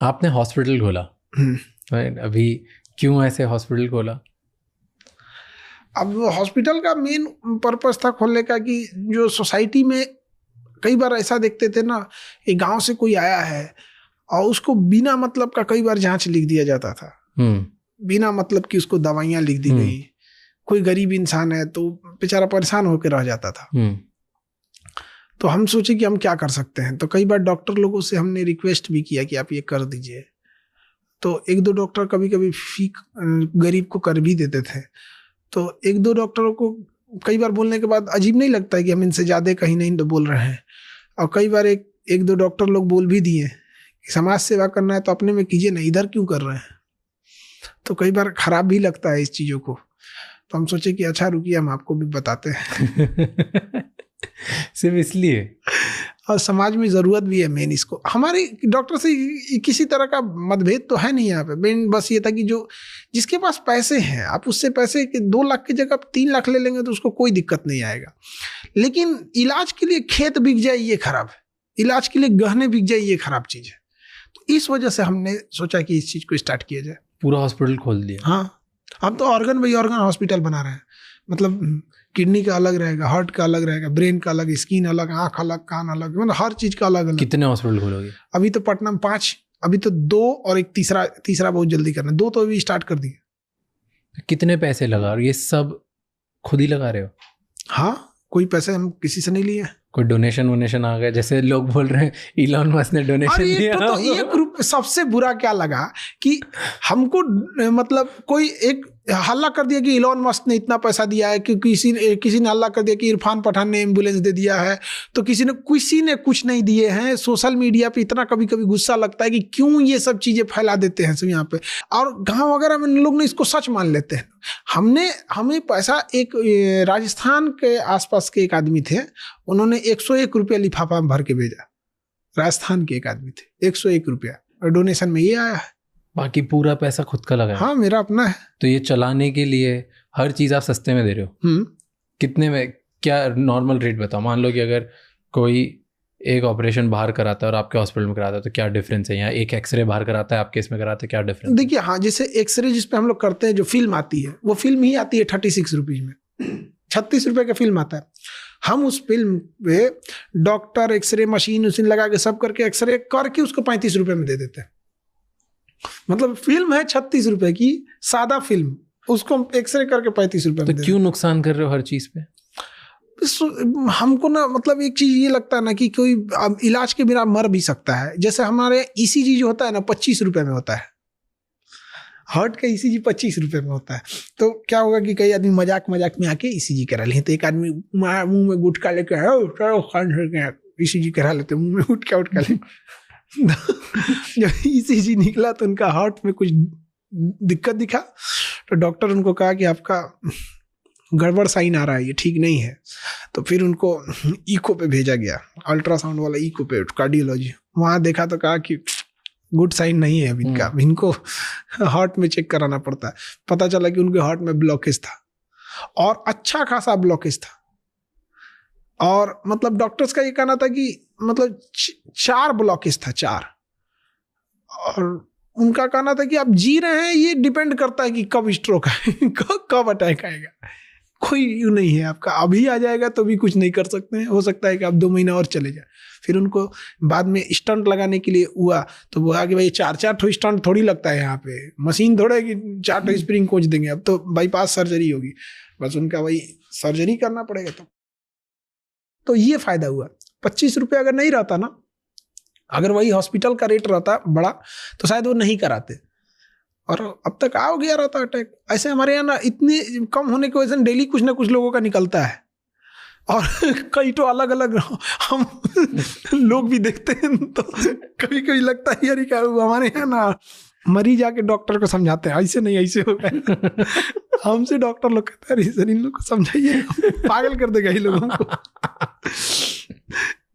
आपने हॉस्पिटल खोला, राइट? अभी क्यों ऐसे हॉस्पिटल खोला? अब हॉस्पिटल का मेन पर्पस था खोलने का कि जो सोसाइटी में कई बार ऐसा देखते थे ना, एक गांव से कोई आया है और उसको बिना मतलब का कई बार जांच लिख दिया जाता था, बिना मतलब कि उसको दवाइयाँ लिख दी गई। कोई गरीब इंसान है तो बेचारा परेशान होकर रह जाता था। तो हम सोचे कि हम क्या कर सकते हैं, तो कई बार डॉक्टर लोगों से हमने रिक्वेस्ट भी किया कि आप ये कर दीजिए। तो एक दो डॉक्टर कभी कभी फी गरीब को कर भी देते थे। तो एक दो डॉक्टरों को कई बार बोलने के बाद अजीब नहीं लगता है कि हम इनसे ज़्यादा कहीं नहीं तो बोल रहे हैं। और कई बार एक दो डॉक्टर लोग बोल भी दिए कि समाज सेवा करना है तो अपने में कीजिए ना, इधर क्यों कर रहे हैं। तो कई बार खराब भी लगता है इस चीज़ों को। तो हम सोचे कि अच्छा रुकिए, हम आपको भी बताते हैं। सिर्फ इसलिए, और समाज में ज़रूरत भी है मेन इसको। हमारे डॉक्टर से किसी तरह का मतभेद तो है नहीं यहाँ पे। मेन बस ये था कि जो जिसके पास पैसे हैं, आप उससे पैसे के 2 लाख की जगह 3 लाख ले लेंगे तो उसको कोई दिक्कत नहीं आएगा। लेकिन इलाज के लिए खेत बिक जाए ये खराब है, इलाज के लिए गहने बिक जाए ये खराब चीज़ है। तो इस वजह से हमने सोचा कि इस चीज़ को स्टार्ट किया जाए। पूरा हॉस्पिटल खोल दिया। हाँ, हम तो ऑर्गन बाई ऑर्गन हॉस्पिटल बना रहे हैं। मतलब किडनी का अलग रहेगा, हार्ट का अलग रहेगा, ब्रेन का अलग, स्किन अलग, आँख अलग, कान अलग, मतलब हर चीज़ का अलग अलग। कितने हॉस्पिटल खोलोगे? अभी तो पटना में 5, अभी तो 2 और एक तीसरा बहुत जल्दी करना है। 2 तो अभी स्टार्ट कर दिए। कितने पैसे लगा रहे हो? ये सब खुद ही लगा रहे हो? हाँ, कोई पैसे हम किसी से नहीं लिए। कोई डोनेशन आ गया? जैसे लोग बोल रहे हैं इलॉन मस्क ने डोनेशन दिया। तो ये ग्रुप सबसे बुरा क्या लगा कि हमको मतलब कोई एक हल्ला कर दिया कि इलॉन मस्क ने इतना पैसा दिया है, कि किसी ने हल्ला कर दिया कि इरफान पठान ने एम्बुलेंस दे दिया है, तो किसी ने कुछ नहीं दिए हैं। सोशल मीडिया पे इतना कभी कभी गुस्सा लगता है कि क्यों ये सब चीज़ें फैला देते हैं सब यहाँ पे। और गाँव वगैरह में लोग ने इसको सच मान लेते हैं। हमें पैसा, एक राजस्थान के आसपास के एक आदमी थे, उन्होंने 101 रुपया लिफाफा में भर के भेजा। राजस्थान के एक आदमी थे, 101 रुपया, और डोनेशन में ये आया है। बाकी पूरा पैसा खुद का लगा है? हाँ, मेरा अपना है। तो ये चलाने के लिए हर चीज़ आप सस्ते में दे रहे हो? कितने में? क्या नॉर्मल रेट बताओ। मान लो कि अगर कोई एक ऑपरेशन बाहर कराता है और आपके हॉस्पिटल में कराता है तो क्या डिफरेंस है? यहाँ एक एक्सरे बाहर कराता है, आपके इसमें कराते हैं, क्या डिफरेंस? देखिए, हाँ, जैसे एक्सरे जिस पे हम लोग करते हैं, जो फिल्म आती है वो फिल्म ही आती है 36 रुपीज़ में, 36 रुपये का फिल्म आता है। हम उस फिल्म पे डॉक्टर एक्सरे मशीन लगा के सब करके एक्सरे करके उसको 35 रुपये में दे देते हैं। मतलब फिल्म है 36 रुपये की, सादा फिल्म, उसको एक्सरे करके 35 रुपये में। तो क्यों नुकसान कर रहे हो हर चीज़ पे? हमको ना, मतलब एक चीज़ ये लगता है ना कि कोई इलाज के बिना मर भी सकता है। जैसे हमारे ECG जो होता है ना, 25 रुपये में होता है। हार्ट का ECG 25 रुपये में होता है। तो क्या होगा कि कई आदमी मजाक में आके ECG करा लेते हैं। तो एक आदमी मुंह में गुटखा लेके ECG करा लेते, मुंह में गुटखा ले। जब ECG निकला तो उनका हार्ट में कुछ दिक्कत दिखा, तो डॉक्टर उनको कहा कि आपका गड़बड़ साइन आ रहा है, ये ठीक नहीं है। तो फिर उनको इको पे भेजा गया, अल्ट्रासाउंड वाला इको पे, कार्डियोलॉजी। वहाँ देखा तो कहा कि गुड साइन नहीं है अभी इनका, इनको हार्ट में चेक कराना पड़ता है। पता चला कि उनके हार्ट में ब्लॉकेज था, और अच्छा खासा ब्लॉकेज था। और मतलब डॉक्टर्स का ये कहना था कि मतलब 4 ब्लॉकेज था, 4। और उनका कहना था कि आप जी रहे हैं, ये डिपेंड करता है कि कब स्ट्रोक है, कब अटैक आएगा। कोई यूँ नहीं है आपका, अभी आ जाएगा तो भी कुछ नहीं कर सकते हैं। हो सकता है कि आप 2 महीना और चले जाए। फिर उनको बाद में स्टंट लगाने के लिए हुआ तो बोला कि भाई 4 ठो स्टंट थोड़ी लगता है यहाँ पे, मशीन थोड़ा कि 4 ठो स्प्रिंग कोच देंगे, अब तो बाईपास सर्जरी होगी। बस उनका वही सर्जरी करना पड़ेगा। तो ये फायदा हुआ। 25 रुपये अगर नहीं रहता ना, अगर वही हॉस्पिटल का रेट रहता बड़ा, तो शायद वो नहीं कराते, और अब तक आ गया रहता अटैक। ऐसे हमारे यहाँ ना इतने कम होने की वजह से डेली कुछ ना कुछ लोगों का निकलता है, और कई तो अलग अलग हम लोग भी देखते हैं। तो कभी कभी लगता है यार, क्या हमारे यहाँ ना मरीज आके डॉक्टर को समझाते हैं, ऐसे नहीं ऐसे हो गए। हमसे डॉक्टर लोग कहते हैं सर इन लोग को समझाइए, पागल कर देगा ये लोगों को।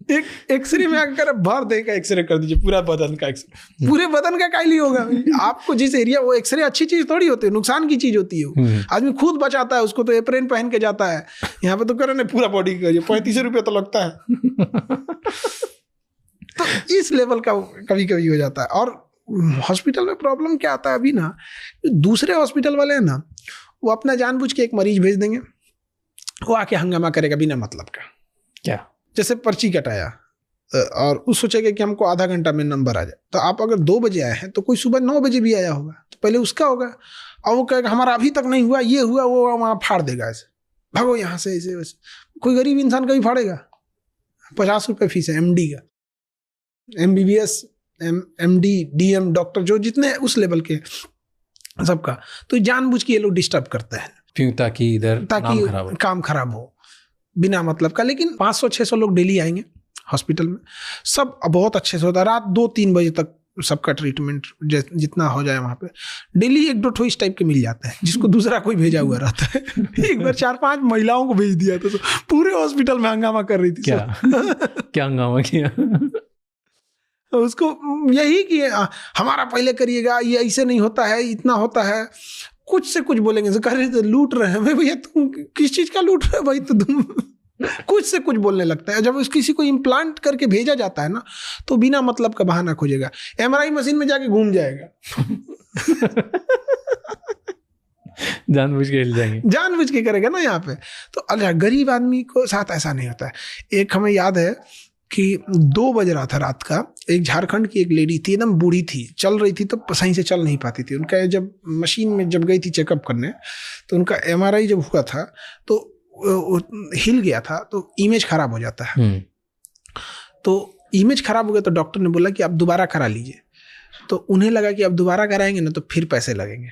एक एक्सरे में अगर भर देगा, एक्सरे कर दीजिए पूरा बदन का एक्सरे, पूरे बदन का काइली होगा आपको जिस एरिया। वो एक्सरे अच्छी चीज थोड़ी होती है, नुकसान की चीज होती है। आदमी खुद बचाता है उसको, तो एप्रेन पहन के जाता है। यहाँ पे तो करे ना पूरा बॉडी का, 35 रुपये तो लगता है। तो इस लेवल का कभी कभी हो जाता है। और हॉस्पिटल में प्रॉब्लम क्या आता है अभी ना, दूसरे हॉस्पिटल वाले हैं ना, वो अपना जानबूझ के एक मरीज भेज देंगे, वो आके हंगामा करेगा बिना मतलब का। क्या? जैसे पर्ची कटाया और उस सोचेगा कि हमको आधा घंटा में नंबर आ जाए, तो आप अगर 2 बजे आए हैं तो कोई सुबह 9 बजे भी आया होगा, तो पहले उसका होगा, और वो कहेगा हमारा अभी तक नहीं हुआ, ये हुआ, वो वहाँ फाड़ देगा, ऐसे भागो यहाँ से, ऐसे वैसे। कोई गरीब इंसान कभी फाड़ेगा? 50 रुपये फीस है MD का, MBBS, MD, DM, डॉक्टर जो जितने उस लेवल के सबका, तो जानबूझ के ये लोग डिस्टर्ब करते हैं क्यों? ताकि इधर काम खराब हो बिना मतलब का। लेकिन 500-600 लोग डेली आएंगे हॉस्पिटल में, सब बहुत अच्छे से होता है, रात 2-3 बजे तक सबका ट्रीटमेंट जितना हो जाए वहाँ पे। डेली 1-2 ठो इस टाइप के मिल जाते हैं जिसको दूसरा कोई भेजा हुआ रहता है। एक बार 4-5 महिलाओं को भेज दिया था, तो पूरे हॉस्पिटल में हंगामा कर रही थी। क्या हंगामा किया? उसको यही कि हमारा पहले करिएगा, ये ऐसे नहीं होता है, इतना होता है, कुछ से कुछ बोलेंगे, कह रहे थे लूट रहे हैं। भैया तुम किस चीज का लूट रहे हो भाई? तो तुम कुछ से कुछ बोलने लगता है। जब किसी को इम्प्लांट करके भेजा जाता है ना, तो बिना मतलब का बहाना खोजेगा, MRI मशीन में जाके घूम जाएगा। जानबूझ के हिल जाएंगे, जानबूझ के करेगा ना यहाँ पे। तो अच्छा, गरीब आदमी को साथ ऐसा नहीं होता है। एक हमें याद है कि 2 बज रहा था रात का, एक झारखंड की एक लेडी थी, एकदम बूढ़ी थी, चल रही थी तो सही से चल नहीं पाती थी। उनका जब मशीन में जब गई थी चेकअप करने, तो उनका MRI जब हुआ था तो हिल गया था, तो इमेज खराब हो जाता है। तो इमेज खराब हो गया तो डॉक्टर ने बोला कि आप दोबारा करा लीजिए। तो उन्हें लगा कि अब दोबारा कराएंगे ना तो फिर पैसे लगेंगे।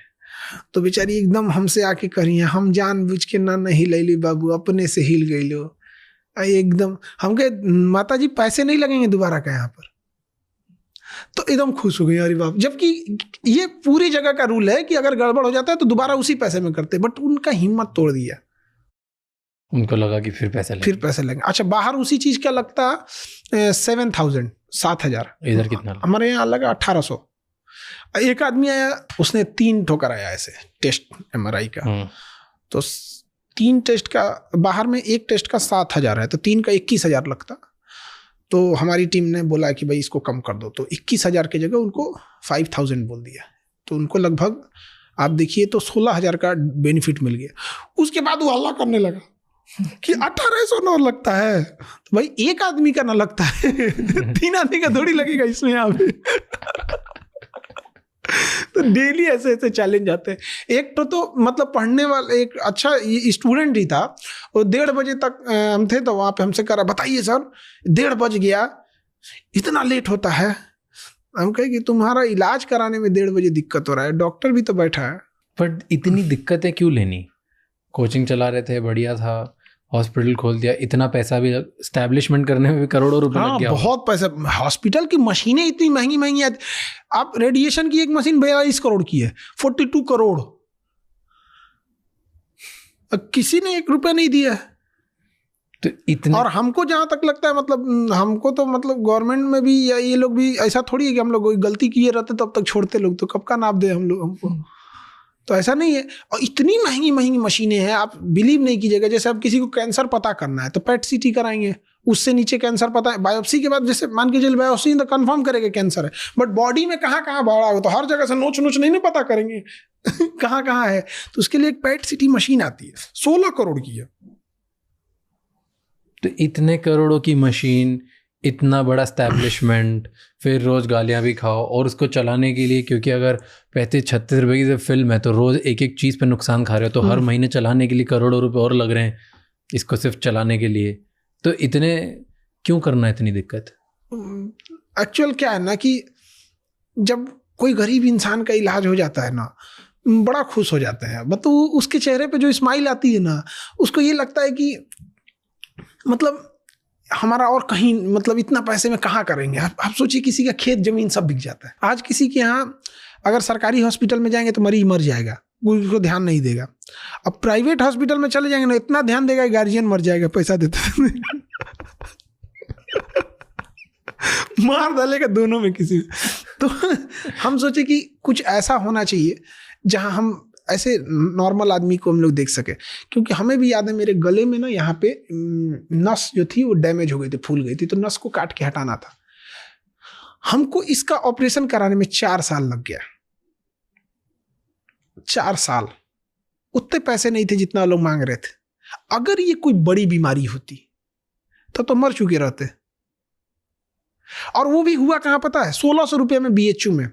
तो बेचारी एकदम हमसे आके करी है, हम जानबूझ के ना नहीं हिलैली बाबू, अपने से हिल गई लो एकदम। हम कहे माता जी पैसे नहीं लगेंगे दोबारा का यहाँ पर। तो एकदम खुश हो गई, अरे बाप। जबकि ये पूरी जगह का रूल है कि अगर गड़बड़ हो जाता है तो दोबारा उसी पैसे में करते, बट उनका हिम्मत तोड़ दिया। उनको लगा कि फिर पैसे लगेंगे। अच्छा, बाहर उसी चीज का लगता 7,000, 7,000। इधर कितना? हमारे यहाँ लगा 1,800। एक आदमी आया, उसने 3 ठोकर आया ऐसे टेस्ट MRI का। तो 3 टेस्ट का, बाहर में 1 टेस्ट का 7,000 है, तो 3 का 21,000 लगता। तो हमारी टीम ने बोला कि भाई इसको कम कर दो, तो 21,000 की जगह उनको 5,000 बोल दिया। तो उनको लगभग आप देखिए तो 16,000 का बेनिफिट मिल गया। उसके बाद वो हल्ला करने लगा कि 1,800 लगता है। तो भाई एक आदमी का ना लगता है, 3 आदमी का थोड़ी लगेगा इसमें यहाँ पे। तो डेली ऐसे ऐसे चैलेंज आते हैं। एक तो मतलब पढ़ने वाला एक अच्छा स्टूडेंट ही था, वो 1:30 बजे तक हम थे, तो वहाँ पे हमसे कह रहा बताइए सर 1:30 बज गया, इतना लेट होता है। हम कहे कि तुम्हारा इलाज कराने में 1:30 बजे दिक्कत हो रहा है, डॉक्टर भी तो बैठा है। बट इतनी दिक्कतें क्यों लेनी? कोचिंग चला रहे थे, बढ़िया था, हॉस्पिटल खोल दिया, इतना पैसा भी एस्टैब्लिशमेंट करने में भी करोड़ों रुपए लग गया। बहुत पैसा। हॉस्पिटल की मशीनें इतनी महंगी महंगी आती। आप रेडिएशन की एक मशीन 42 करोड़ की है, 42 करोड़। किसी ने 1 रुपया नहीं दिया। तो इतने, और हमको जहां तक लगता है, मतलब हमको तो मतलब गवर्नमेंट में भी या ये लोग भी ऐसा थोड़ी है कि हम लोग कोई गलती किए रहते तब तक छोड़ते लोग, तो कब का नाप दे हम लोग हमको। तो ऐसा नहीं है। और इतनी महंगी महंगी मशीनें हैं, आप बिलीव नहीं कीजिएगा। जैसे अब किसी को कैंसर पता करना है तो PET CT कराएंगे, उससे नीचे कैंसर पता है, बायोप्सी के बाद जैसे मान के चलिए बायोप्सी तो कंफर्म करेगा कैंसर है, बट बॉडी में कहाँ कहाँ बढ़ा हो तो हर जगह से नोच नोच नहीं ना पता करेंगे कहाँ कहाँ है। तो उसके लिए एक PET CT मशीन आती है, 16 करोड़ की है। तो इतने करोड़ों की मशीन, इतना बड़ा एस्टैब्लिशमेंट, फिर रोज गालियां भी खाओ, और उसको चलाने के लिए, क्योंकि अगर 35-36 रुपए की फिल्म है तो रोज एक एक चीज़ पे नुकसान खा रहे हो, तो हर महीने चलाने के लिए करोड़ों रुपए और लग रहे हैं इसको सिर्फ चलाने के लिए। तो इतने क्यों करना है, इतनी दिक्कत? एक्चुअल क्या है ना कि जब कोई गरीब इंसान का इलाज हो जाता है ना, बड़ा खुश हो जाते हैं। मतलब उसके चेहरे पे जो स्माइल आती है ना, उसको ये लगता है कि मतलब हमारा और कहीं, मतलब इतना पैसे में कहाँ करेंगे। आप सोचिए किसी का खेत जमीन सब बिक जाता है। आज किसी के यहाँ अगर सरकारी हॉस्पिटल में जाएंगे तो मरीज मर जाएगा, उसको ध्यान नहीं देगा। अब प्राइवेट हॉस्पिटल में चले जाएंगे ना, इतना ध्यान देगा गार्जियन मर जाएगा पैसा देते मार डालेगा दोनों में किसी में। तो हम सोचे कि कुछ ऐसा होना चाहिए जहां हम ऐसे नॉर्मल आदमी को हम लोग देख सके। क्योंकि हमें भी याद है, मेरे गले में ना यहाँ पे नस जो थी वो डैमेज हो गई थी, फूल गई थी, तो नस को काट के हटाना था। हमको इसका ऑपरेशन कराने में 4 साल लग गया। 4 साल, उतने पैसे नहीं थे जितना लोग मांग रहे थे। अगर ये कोई बड़ी बीमारी होती तो मर चुके रहते। और वो भी हुआ कहां पता है? 1600 रुपये में BHU में।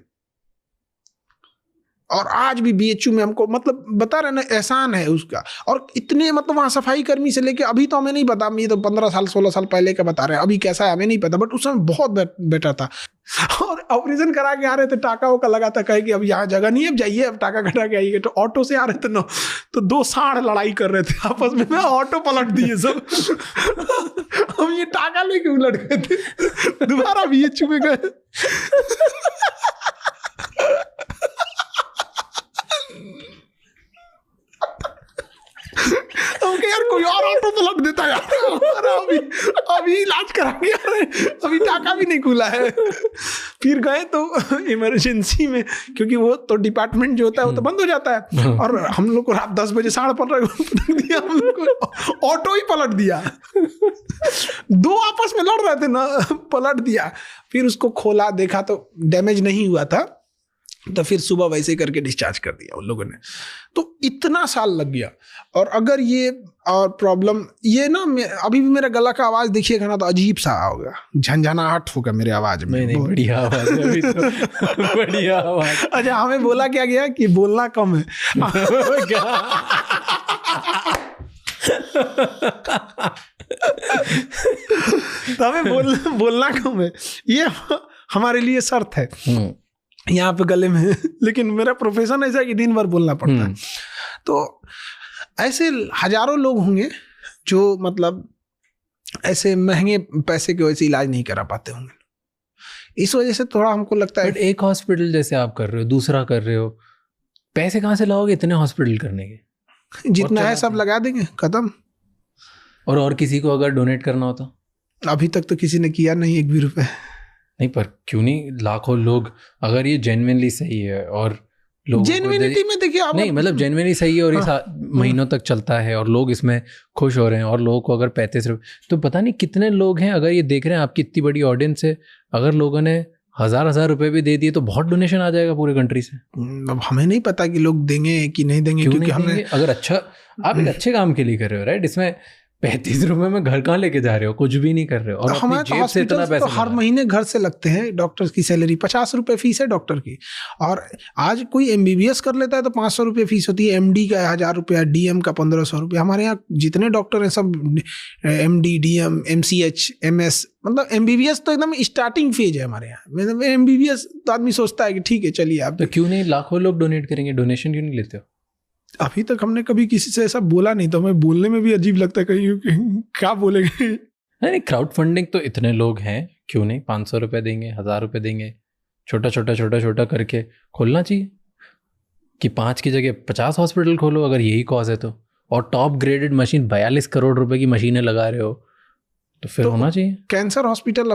और आज भी BHU में हमको मतलब बता रहे ना एहसान है उसका। और इतने मतलब वहाँ सफाई कर्मी से लेके अभी तो हमें नहीं पता, ये तो 15 साल 16 साल पहले का बता रहे हैं, अभी कैसा है हमें नहीं पता, बट उस समय बहुत बेटर था। और ऑपरेशन करा के आ रहे थे, टाका वोका लगा था, कहे कि अब यहाँ जगह नहीं है, अब जाइए, अब टाका कटा के आइए। तो ऑटो से आ रहे थे ना, तो 2 साढ़ लड़ाई कर रहे थे आपस में, ऑटो पलट दिए सब। हम ये टाका लेके उलट गए थे, दोबारा BHU में गए। ओके यार, कोई और ऑटो पलट देता यार, अभी इलाज कराएंगे, अभी टाका भी नहीं खुला है। फिर गए तो इमरजेंसी में, क्योंकि वो तो डिपार्टमेंट जो होता है वो तो बंद हो जाता है। और हम लोग को रात 10 बजे 15:30 पलट दिया, हम लोग को ऑटो ही पलट दिया। 2 आपस में लड़ रहे थे ना, पलट दिया। फिर उसको खोला, देखा तो डैमेज नहीं हुआ था, तो फिर सुबह वैसे करके डिस्चार्ज कर दिया उन लोगों ने। तो इतना साल लग गया। और अगर ये और प्रॉब्लम ये ना, अभी भी मेरा गला का आवाज देखिएगा ना तो अजीब सा होगा, झंझनाहट होगा मेरे आवाज में। नहीं, बढ़िया आवाज है अभी तो। बढ़िया आवाज। अच्छा, हमें बोला क्या गया कि बोलना कम है। तो हमें बोलना कम है, ये हमारे लिए शर्त है यहाँ पे गले में। लेकिन मेरा प्रोफेशन ऐसा है कि दिन भर बोलना पड़ता है। तो ऐसे हजारों लोग होंगे जो मतलब ऐसे महंगे पैसे की वजह से इलाज नहीं करा पाते होंगे। इस वजह से थोड़ा हमको लगता है। एक हॉस्पिटल जैसे आप कर रहे हो, दूसरा कर रहे हो, पैसे कहाँ से लाओगे इतने हॉस्पिटल करने के? जितना है सब लगा देंगे, खत्म। और किसी को अगर डोनेट करना होता? अभी तक तो किसी ने किया नहीं, 1 भी रुपए नहीं। पर क्यों नहीं, लाखों लोग, अगर ये जेन्युइनली सही है और लोग जेन्युइनिटी में देखिए आप, नहीं मतलब जेन्युइनली सही है और ये महीनों तक चलता है और लोग इसमें खुश हो रहे हैं, और लोगों को अगर 35 रुपये, तो पता नहीं कितने लोग हैं अगर ये देख रहे हैं, आपकी इतनी बड़ी ऑडियंस है, अगर लोगों ने 1000 रुपए भी दे दिए तो बहुत डोनेशन आ जाएगा पूरे कंट्री से। अब हमें नहीं पता कि लोग देंगे कि नहीं देंगे, क्योंकि हमने अगर अच्छा, आप एक अच्छे काम के लिए कर रहे हो, राइट? इसमें 35 रुपए में घर कहाँ लेके जा रहे हो, कुछ भी नहीं कर रहे हो, और हमारे जेब से इतना पैसा तो हर महीने घर से लगते हैं। डॉक्टर की सैलरी 50 रुपए फीस है डॉक्टर की, और आज कोई MBBS कर लेता है तो 500 रुपये फीस होती है, MD का 1000 रुपया, DM का 1500 रुपया। हमारे यहाँ जितने डॉक्टर हैं सब MD, DM, MCH, MS, मतलब MBBS तो एकदम स्टार्टिंग फेज है हमारे यहाँ। मतलब MBBS तो आदमी सोचता है कि ठीक है चलिए आप, तो क्यों नहीं लाखों लोग डोनेट करेंगे, डोनेशन क्यों नहीं लेते हो? अभी तक हमने कभी किसी से ऐसा बोला नहीं, तो हमें बोलने में भी अजीब लगता है, कहीं क्या बोलेंगे। नहीं, क्राउड फंडिंग तो इतने लोग हैं, क्यों नहीं 500 रुपये देंगे, 1000 रुपये देंगे, छोटा छोटा करके खोलना चाहिए कि 5 की जगह 50 हॉस्पिटल खोलो, अगर यही कॉज है तो। और टॉप ग्रेडेड मशीन 42 करोड़ रुपए की मशीनें लगा रहे हो, तो फिर होना चाहिए। कैंसर हॉस्पिटल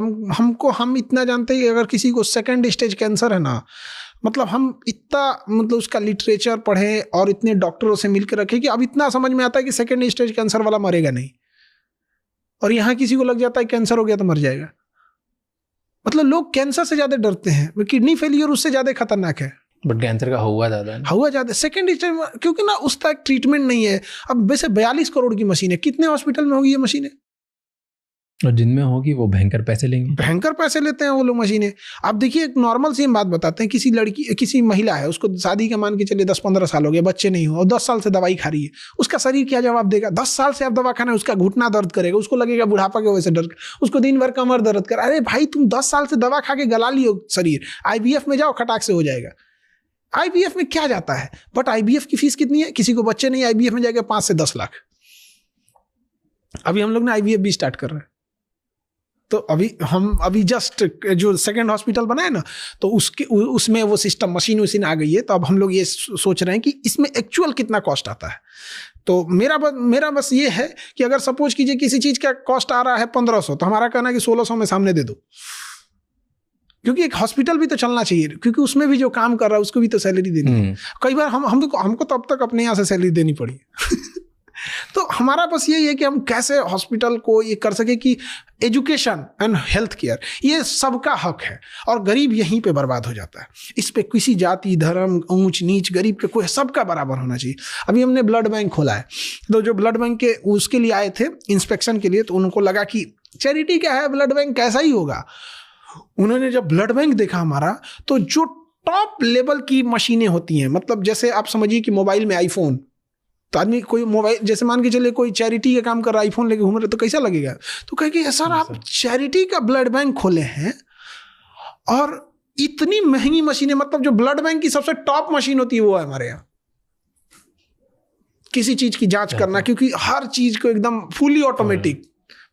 हम इतना जानते हैं कि अगर किसी को 2nd स्टेज कैंसर है ना, मतलब हम इतना मतलब उसका लिटरेचर पढ़े और इतने डॉक्टरों से मिलकर रखे कि अब इतना समझ में आता है कि 2nd स्टेज कैंसर वाला मरेगा नहीं। और यहाँ किसी को लग जाता है कैंसर हो गया तो मर जाएगा। मतलब लोग कैंसर से ज्यादा डरते हैं, किडनी फेलियर उससे ज्यादा खतरनाक है। बट कैंसर का हुआ ज्यादा है, हुआ ज्यादा 2nd स्टेज, क्योंकि ना उसका एक ट्रीटमेंट नहीं है। अब वैसे 42 करोड़ की मशीन है, कितने हॉस्पिटल में होगी ये मशीनें? और जिनमें होगी वो भयंकर पैसे लेंगे, भयंकर पैसे लेते हैं वो लोग मशीनें। आप देखिए, एक नॉर्मल सी बात बताते हैं, किसी महिला है, उसको शादी का मान के चलिए 10-15 साल हो गए, बच्चे नहीं हो, और 10 साल से दवाई खा रही है, उसका शरीर क्या जवाब देगा? 10 साल से आप दवा खाना है, उसका घुटना दर्द करेगा, उसको लगेगा बुढ़ापा की वजह से डर, उसको दिन भर कमर दर्द कर। अरे भाई, तुम 10 साल से दवा खा के गला लियो शरीर, IVF में जाओ, खटाक से हो जाएगा। IVF में क्या जाता है? बट IVF की फीस कितनी है? किसी को बच्चे नहीं, IVF में जाएगा 5 से 10 लाख। अभी हम लोग ने IVF भी स्टार्ट कर रहे हैं। तो अभी जस्ट जो 2nd हॉस्पिटल बना है ना, तो उसमें वो सिस्टम मशीन आ गई है। तो अब हम लोग ये सोच रहे हैं कि इसमें एक्चुअल कितना कॉस्ट आता है। तो मेरा बस ये है कि अगर सपोज कीजिए किसी चीज का कॉस्ट आ रहा है 1500, तो हमारा कहना है कि 1600 में सामने दे दो, क्योंकि एक हॉस्पिटल भी तो चलना चाहिए, क्योंकि उसमें भी जो काम कर रहा है उसको भी तो सैलरी देनी है। कई बार हमको तो अब तक अपने यहाँ से सैलरी देनी पड़ी। तो हमारा बस यही है कि हम कैसे हॉस्पिटल को ये कर सके कि एजुकेशन एंड हेल्थ केयर ये सबका हक है, और गरीब यहीं पे बर्बाद हो जाता है। इस पे किसी जाति धर्म ऊंच नीच गरीब के कोई, सबका बराबर होना चाहिए। अभी हमने ब्लड बैंक खोला है, तो जो ब्लड बैंक के उसके लिए आए थे इंस्पेक्शन के लिए, तो उनको लगा कि चैरिटी क्या है, ब्लड बैंक कैसा ही होगा। उन्होंने जब ब्लड बैंक देखा हमारा, तो जो टॉप लेवल की मशीनें होती हैं, मतलब जैसे आप समझिए कि मोबाइल में आईफोन, तो आदमी कोई मोबाइल जैसे मान के चले कोई चैरिटी का काम कर रहा है, आईफोन लेके घूम रहे, तो कैसा लगेगा। तो कहे कि सर आप चैरिटी का ब्लड बैंक खोले हैं और इतनी महंगी मशीनें, मतलब जो ब्लड बैंक की सबसे टॉप मशीन होती है वो है हमारे यहाँ किसी चीज की जांच करना, क्योंकि हर चीज को एकदम फुली ऑटोमेटिक,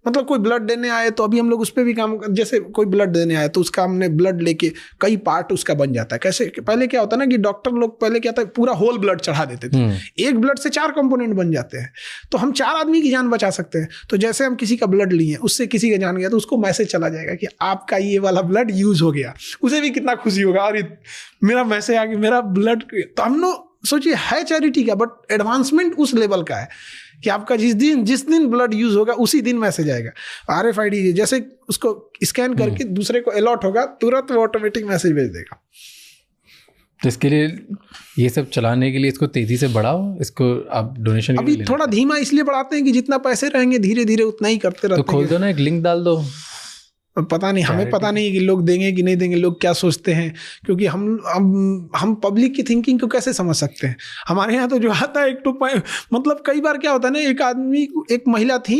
मतलब कोई ब्लड देने आए तो अभी हम लोग उस पर भी काम, जैसे कोई ब्लड देने आए तो उसका हमने ब्लड लेके कई पार्ट उसका बन जाता है। कैसे, पहले क्या होता है ना कि डॉक्टर लोग पहले क्या था, पूरा होल ब्लड चढ़ा देते थे, एक ब्लड से 4 कंपोनेंट बन जाते हैं, तो हम 4 आदमी की जान बचा सकते हैं। तो जैसे हम किसी का ब्लड लिए, उससे किसी का जान गया, तो उसको मैसेज चला जाएगा कि आपका ये वाला ब्लड यूज हो गया, उसे भी कितना खुशी होगा, अरे मेरा मैसेज आ गया, मेरा ब्लड। तो हम लोग सोचिए है चैरिटी का, बट एडवांसमेंट उस लेवल का है कि आपका जिस दिन ब्लड यूज होगा उसी दिन मैसेज आएगा। RFID जैसे उसको स्कैन करके दूसरे को अलॉट होगा, तुरंत वो ऑटोमेटिक मैसेज भेज देगा। तो इसके लिए, ये सब चलाने के लिए इसको तेजी से बढ़ाओ, इसको आप डोनेशन अभी थोड़ा धीमा इसलिए बढ़ाते हैं कि जितना पैसे रहेंगे धीरे धीरे उतना ही करते रहते हैं। तो खोल दो ना, एक लिंक डाल दो। पता नहीं, हमें पता नहीं कि लोग देंगे कि नहीं देंगे, लोग क्या सोचते हैं, क्योंकि हम पब्लिक की थिंकिंग को कैसे समझ सकते हैं। हमारे यहाँ तो जो आता है एक तो मतलब कई बार क्या होता है ना, एक महिला थी,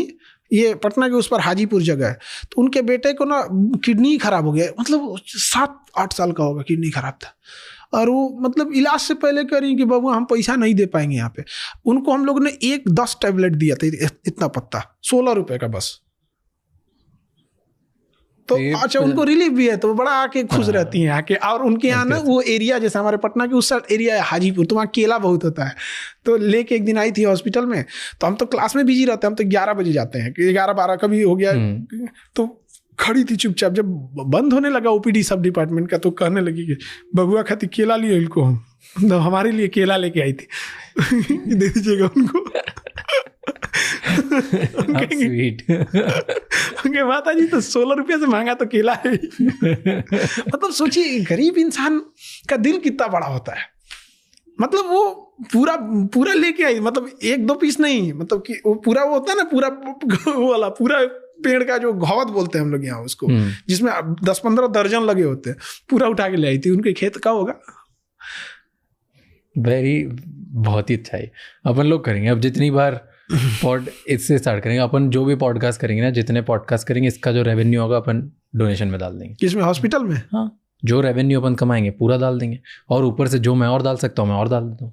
ये पटना के उस पर हाजीपुर जगह है, तो उनके बेटे को ना किडनी खराब हो गया, मतलब 7-8 साल का होगा, किडनी खराब था, और वो मतलब इलाज से पहले कह रही कि बाबू हम पैसा नहीं दे पाएंगे यहाँ पे। उनको हम लोग ने 10 टैबलेट दिया था, इतना पत्ता, 16 रुपए का बस। तो अच्छा, उनको रिलीफ भी है, तो बड़ा आके खुश रहती हैं आके। और उनके यहाँ ना वो एरिया, जैसे हमारे पटना के उस साइड एरिया है हाजीपुर, तो वहाँ केला बहुत होता है। तो लेके एक दिन आई थी हॉस्पिटल में, तो हम तो क्लास में बिजी रहते हैं, हम तो 11 बजे जाते हैं, 11-12 कभी हो गया, तो खड़ी थी चुपचाप। जब बंद होने लगा OPD सब डिपार्टमेंट का, तो कहने लगी कि बबुआ खाती केला लिए इनको, हम तो हमारे लिए केला लेके आई थी दे दीजिएगा उनको। माता जी तो 16 रुपये से महंगा तो केला है। मतलब सोचिए गरीब इंसान का दिल कितना बड़ा होता है, मतलब वो पूरा लेके आई, मतलब 1-2 पीस नहीं, मतलब कि वो पूरा वो होता है ना, पूरा वो वाला पूरा पेड़ का जो घौद बोलते हैं हम लोग यहाँ उसको, जिसमें 10-15 दर्जन लगे होते हैं, पूरा उठा के ले आई थी। उनके खेत का होगा। बहुत ही अच्छा है। अपन लोग करेंगे अब जितनी बार इससे स्टार्ट करेंगे, अपन जो भी पॉडकास्ट करेंगे ना, जितने पॉडकास्ट करेंगे, इसका जो रेवेन्यू होगा अपन डोनेशन में डाल देंगे। किसमें, हॉस्पिटल में? हाँ, जो रेवेन्यू अपन कमाएंगे पूरा डाल देंगे, और ऊपर से जो मैं और डाल सकता हूँ मैं और डाल देता हूँ।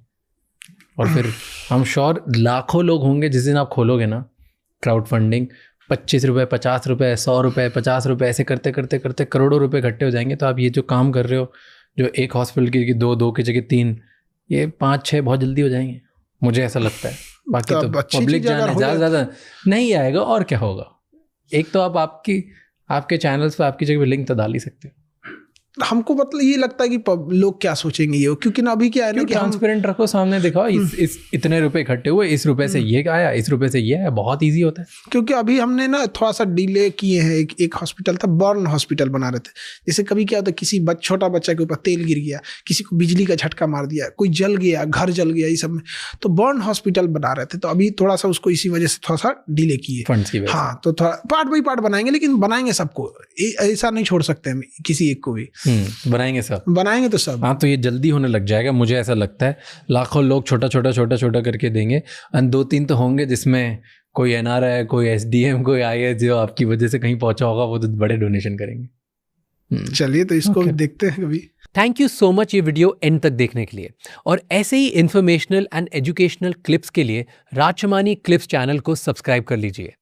और फिर हम श्योर लाखों लोग होंगे जिस दिन आप खोलोगे ना क्राउड फंडिंग, 25 रुपये, 50 रुपये, 100 रुपये, 50 रुपये, ऐसे करते करते करते करोड़ों रुपये इकट्ठे हो जाएंगे। तो आप ये जो काम कर रहे हो, जो एक हॉस्पिटल की 2 की जगह 3, ये 5-6 बहुत जल्दी हो जाएंगे, मुझे ऐसा लगता है। बाकी तो पब्लिक जाने ज़्यादा नहीं आएगा, और क्या होगा। एक तो आप आपके चैनल्स पे आपकी जगह लिंक तो डाल ही सकते हो। हमको मतलब ये लगता है कि लोग क्या सोचेंगे ये, क्योंकि ना अभी क्या है ना कि ट्रांसपेरेंट रखो, सामने दिखाओ इस इतने रुपए इकट्ठे हुए, इस रुपए से ये आया, इस रुपए से ये आया, बहुत इजी होता है। क्योंकि अभी हमने ना थोड़ा सा डिले किए हैं। एक हॉस्पिटल था, बर्न हॉस्पिटल बना रहे थे। जैसे कभी क्या होता है, किसी छोटा बच्चा के ऊपर तेल गिर गया, किसी को बिजली का झटका मार दिया, कोई जल गया, घर जल गया, ये सब में तो बर्न हॉस्पिटल बना रहे थे। तो अभी थोड़ा सा उसको इसी वजह से थोड़ा सा डिले किए, फंड्स की वजह से। हाँ, तो थोड़ा पार्ट बाई पार्ट बनाएंगे, लेकिन बनाएंगे सबको, ऐसा नहीं छोड़ सकते हम किसी एक को भी। बनाएंगे तो सब। हाँ, तो ये जल्दी होने लग जाएगा, मुझे ऐसा लगता है। लाखों लोग छोटा छोटा करके देंगे, और 2-3 तो होंगे जिसमें कोई NRI, कोई SDM, कोई IS जो आपकी वजह से कहीं पहुंचा होगा, वो तो बड़े डोनेशन करेंगे। चलिए, तो इसको भी देखते हैं कभी। थैंक यू सो मच ये वीडियो एंड तक देखने के लिए, और ऐसे ही इन्फॉर्मेशनल एंड एजुकेशनल क्लिप्स के लिए राजशमानी क्लिप्स चैनल को सब्सक्राइब कर लीजिए।